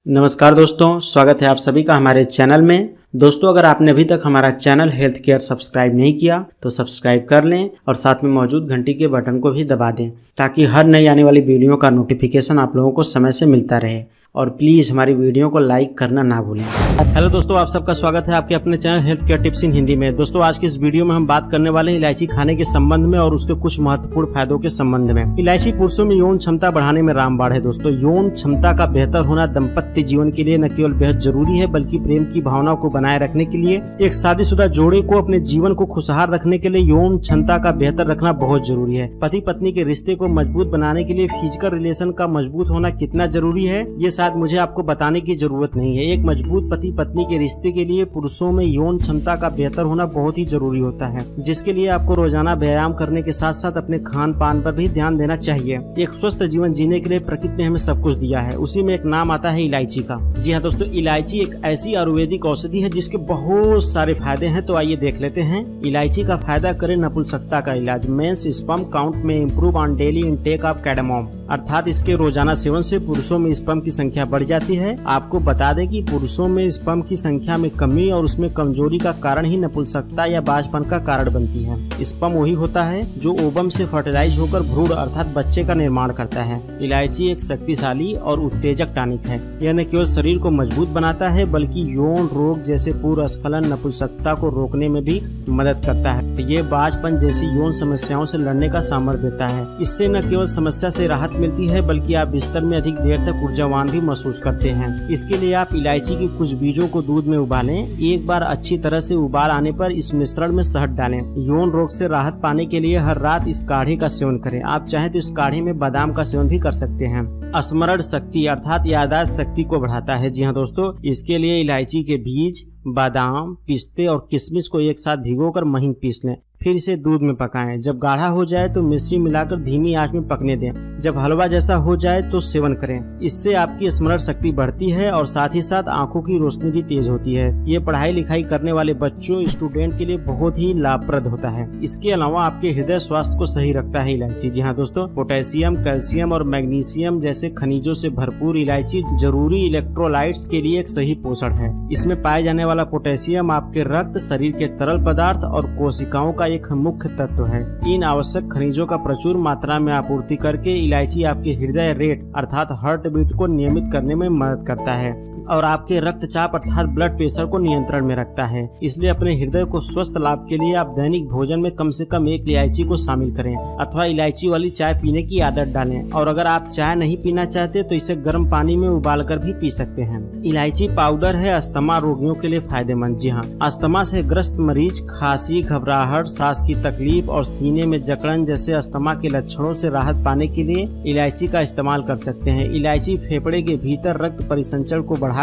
नमस्कार दोस्तों, स्वागत है आप सभी का हमारे चैनल में। दोस्तों, अगर आपने अभी तक हमारा चैनल हेल्थ केयर सब्सक्राइब नहीं किया तो सब्सक्राइब कर लें और साथ में मौजूद घंटी के बटन को भी दबा दें ताकि हर नई आने वाली वीडियो का नोटिफिकेशन आप लोगों को समय से मिलता रहे। और प्लीज़ हमारी वीडियो को लाइक करना ना भूलें। हेलो दोस्तों, आप सबका स्वागत है आपके अपने चैनल हेल्थ केयर टिप्स इन हिंदी में। दोस्तों, आज की इस वीडियो में हम बात करने वाले हैं इलायची खाने के संबंध में और उसके कुछ महत्वपूर्ण फायदों के संबंध में। इलायची पुरुषों में यौन क्षमता बढ़ाने में रामबाण है। दोस्तों, यौन क्षमता का बेहतर होना दाम्पत्य जीवन के लिए न केवल बेहद जरूरी है बल्कि प्रेम की भावनाओं को बनाए रखने के लिए, एक शादीशुदा जोड़े को अपने जीवन को खुशहाल रखने के लिए यौन क्षमता का बेहतर रखना बहुत जरूरी है। पति पत्नी के रिश्ते को मजबूत बनाने के लिए फिजिकल रिलेशन का मजबूत होना कितना जरूरी है ये शायद मुझे आपको बताने की जरूरत नहीं है। एक मजबूत पति पत्नी के रिश्ते के लिए पुरुषों में यौन क्षमता का बेहतर होना बहुत ही जरूरी होता है, जिसके लिए आपको रोजाना व्यायाम करने के साथ साथ अपने खान पान पर भी ध्यान देना चाहिए। एक स्वस्थ जीवन जीने के लिए प्रकृति ने हमें सब कुछ दिया है, उसी में एक नाम आता है इलायची का। जी हाँ दोस्तों, इलायची एक ऐसी आयुर्वेदिक औषधि है जिसके बहुत सारे फायदे हैं, तो आइए देख लेते हैं। इलायची का फायदा करे नपुंसकता का इलाज। मेंस स्पर्म काउंट में improve on daily intake of cardamom, अर्थात इसके रोजाना सेवन से पुरुषों में स्पर्म की संख्या बढ़ जाती है। आपको बता दें कि पुरुषों में स्पर्म की संख्या में कमी और उसमें कमजोरी का कारण ही नपुंसकता या बाझपन का कारण बनती है। स्पर्म वही होता है जो ओवम से फर्टिलाइज होकर भ्रूण अर्थात बच्चे का निर्माण करता है। इलायची एक शक्तिशाली और उत्तेजक टॉनिक है। यह न केवल शरीर को मजबूत बनाता है बल्कि यौन रोग जैसे पूर्व स्खलन नपुंसकता को रोकने में भी मदद करता है। ये बाझपन जैसी यौन समस्याओं से लड़ने का सामर्थ्य देता है। इससे न केवल समस्या से राहत मिलती है बल्कि आप बिस्तर में अधिक देर तक ऊर्जावान भी महसूस करते हैं। इसके लिए आप इलायची की कुछ बीजों को दूध में उबालें। एक बार अच्छी तरह से उबाल आने पर इस मिश्रण में शहद डालें। यौन रोग से राहत पाने के लिए हर रात इस काढ़े का सेवन करें। आप चाहें तो इस काढ़े में बादाम का सेवन भी कर सकते हैं। स्मरण शक्ति अर्थात याददाश्त शक्ति को बढ़ाता है। जी हाँ दोस्तों, इसके लिए इलायची के बीज, बादाम, पिस्ते और किशमिश को एक साथ भिगोकर महीन पीस लें। फिर इसे दूध में पकाएं। जब गाढ़ा हो जाए तो मिश्री मिलाकर धीमी आंच में पकने दें। जब हलवा जैसा हो जाए तो सेवन करें। इससे आपकी स्मरण शक्ति बढ़ती है और साथ ही साथ आंखों की रोशनी भी तेज होती है। ये पढ़ाई लिखाई करने वाले बच्चों, स्टूडेंट के लिए बहुत ही लाभप्रद होता है। इसके अलावा आपके हृदय स्वास्थ्य को सही रखता है इलायची। जी हाँ दोस्तों, पोटेशियम, कैल्शियम और मैग्नीशियम जैसे खनिजों से भरपूर इलायची जरूरी इलेक्ट्रोलाइट्स के लिए एक सही पोषण है। इसमें पाए जाने वाला पोटेशियम आपके रक्त, शरीर के तरल पदार्थ और कोशिकाओं का एक मुख्य तत्व है। इन आवश्यक खनिजों का प्रचुर मात्रा में आपूर्ति करके इलायची आपके हृदय रेट अर्थात हार्ट बीट को नियमित करने में मदद करता है और आपके रक्तचाप अर्थात ब्लड प्रेशर को नियंत्रण में रखता है। इसलिए अपने हृदय को स्वस्थ लाभ के लिए आप दैनिक भोजन में कम से कम एक इलायची को शामिल करें अथवा इलायची वाली चाय पीने की आदत डालें। और अगर आप चाय नहीं पीना चाहते तो इसे गर्म पानी में उबालकर भी पी सकते हैं। इलायची पाउडर है अस्थमा रोगियों के लिए फायदेमंद। जी हाँ, अस्थमा से ग्रस्त मरीज खांसी, घबराहट, सांस की तकलीफ और सीने में जकड़न जैसे अस्थमा के लक्षणों से राहत पाने के लिए इलायची का इस्तेमाल कर सकते हैं। इलायची फेफड़े के भीतर रक्त परिसंचरण को बढ़ाकर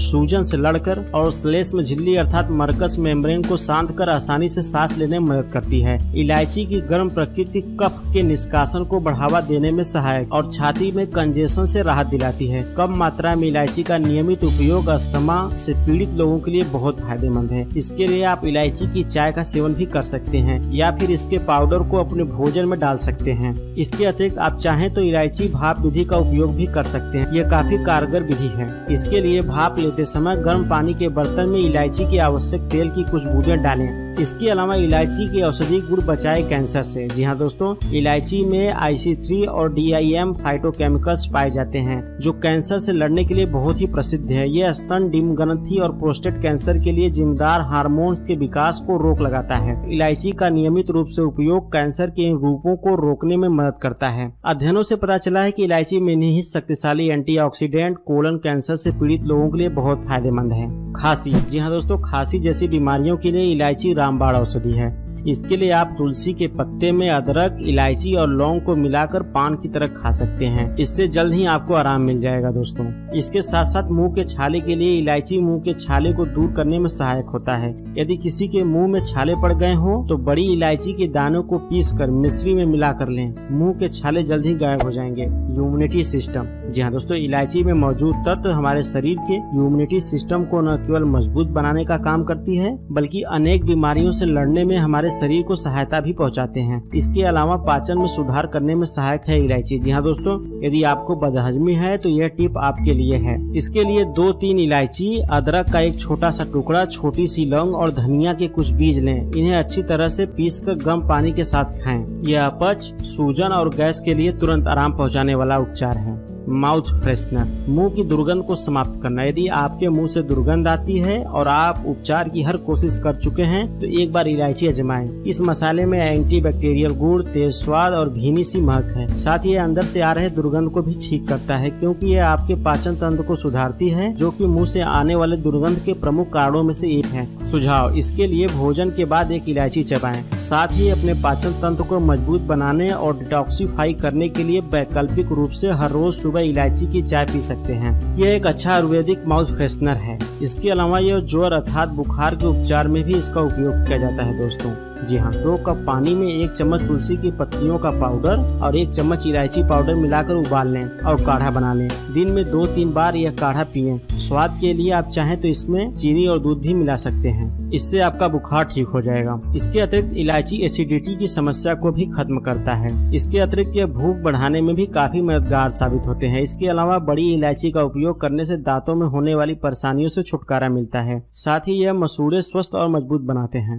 सूजन से लड़कर और श्लेष्म झिल्ली अर्थात मर्कस मेम्ब्रेन को शांत कर आसानी से सांस लेने में मदद करती है। इलायची की गर्म प्रकृति कफ के निष्कासन को बढ़ावा देने में सहायक और छाती में कंजेशन से राहत दिलाती है। कम मात्रा में इलायची का नियमित उपयोग अस्थमा से पीड़ित लोगों के लिए बहुत फायदेमंद है। इसके लिए आप इलायची की चाय का सेवन भी कर सकते हैं या फिर इसके पाउडर को अपने भोजन में डाल सकते हैं। इसके अतिरिक्त आप चाहें तो इलायची भाप विधि का उपयोग भी कर सकते हैं। यह काफी कारगर विधि है। इसके लिए भाप लेते समय गर्म पानी के बर्तन में इलायची के आवश्यक तेल की कुछ बूंदें डालें। इसके अलावा इलायची के औषधि गुण बचाए कैंसर से। जी हाँ दोस्तों, इलायची में IC3 और DIM फाइटोकेमिकल्स पाए जाते हैं जो कैंसर से लड़ने के लिए बहुत ही प्रसिद्ध है। यह स्तन, डिम्ब ग्रंथि और प्रोस्टेट कैंसर के लिए जिम्मेदार हार्मोन्स के विकास को रोक लगाता है। इलायची का नियमित रूप से उपयोग कैंसर के इन रूपों को रोकने में मदद करता है। अध्ययनों से पता चला है कि इलायची में निहित शक्तिशाली एंटीऑक्सीडेंट कोलन कैंसर से पीड़ित लोगों के लिए बहुत फायदेमंद है। खांसी। जी हाँ दोस्तों, खांसी जैसी बीमारियों के लिए इलायची रामबाण औषधि है। इसके लिए आप तुलसी के पत्ते में अदरक, इलायची और लौंग को मिलाकर पान की तरह खा सकते हैं। इससे जल्द ही आपको आराम मिल जाएगा दोस्तों। इसके साथ साथ मुंह के छाले के लिए इलायची मुंह के छाले को दूर करने में सहायक होता है। यदि किसी के मुंह में छाले पड़ गए हों तो बड़ी इलायची के दानों को पीसकर मिश्री में मिला कर लें। मुंह के छाले जल्द ही गायब हो जाएंगे। Immunity system. जी हाँ दोस्तों, इलायची में मौजूद तत्व हमारे शरीर के इम्यूनिटी सिस्टम को न केवल मजबूत बनाने का काम करती है बल्कि अनेक बीमारियों से लड़ने में हमारे शरीर को सहायता भी पहुंचाते हैं। इसके अलावा पाचन में सुधार करने में सहायक है इलायची। जी हाँ दोस्तों, यदि आपको बदहजमी है तो यह टिप आपके लिए है। इसके लिए 2-3 इलायची, अदरक का एक छोटा सा टुकड़ा, छोटी सी लौंग और धनिया के कुछ बीज लें। इन्हें अच्छी तरह से पीसकर गर्म पानी के साथ खाएं। यह अपच, सूजन और गैस के लिए तुरंत आराम पहुंचाने वाला उपचार है। माउथ फ्रेशनर, मुंह की दुर्गंध को समाप्त करना। यदि आपके मुंह से दुर्गंध आती है और आप उपचार की हर कोशिश कर चुके हैं तो एक बार इलायची आजमाएं। इस मसाले में एंटीबैक्टीरियल गुण, तेज स्वाद और भीनी सी महक है। साथ ही अंदर से आ रहे दुर्गंध को भी ठीक करता है, क्योंकि यह आपके पाचन तंत्र को सुधारती है, जो कि मुंह से आने वाले दुर्गंध के प्रमुख कारणों में से एक है। सुझाव, इसके लिए भोजन के बाद एक इलायची चबाएं। साथ ही अपने पाचन तंत्र को मजबूत बनाने और डिटॉक्सिफाई करने के लिए वैकल्पिक रूप से हर रोज सुबह इलायची की चाय पी सकते हैं। यह एक अच्छा आयुर्वेदिक माउथ फ्रेशनर है। इसके अलावा यह ज्वर अर्थात बुखार के उपचार में भी इसका उपयोग किया जाता है दोस्तों। जी हाँ, 2 कप पानी में 1 चम्मच तुलसी की पत्तियों का पाउडर और 1 चम्मच इलायची पाउडर मिलाकर उबाल लें और काढ़ा बना लें। दिन में 2-3 बार यह काढ़ा पिएं। स्वाद के लिए आप चाहें तो इसमें चीनी और दूध भी मिला सकते हैं। इससे आपका बुखार ठीक हो जाएगा। इसके अतिरिक्त इलायची एसिडिटी की समस्या को भी खत्म करता है। इसके अतिरिक्त यह भूख बढ़ाने में भी काफी मददगार साबित होते हैं। इसके अलावा बड़ी इलायची का उपयोग करने से दांतों में होने वाली परेशानियों से छुटकारा मिलता है। साथ ही यह मसूड़े स्वस्थ और मजबूत बनाते हैं।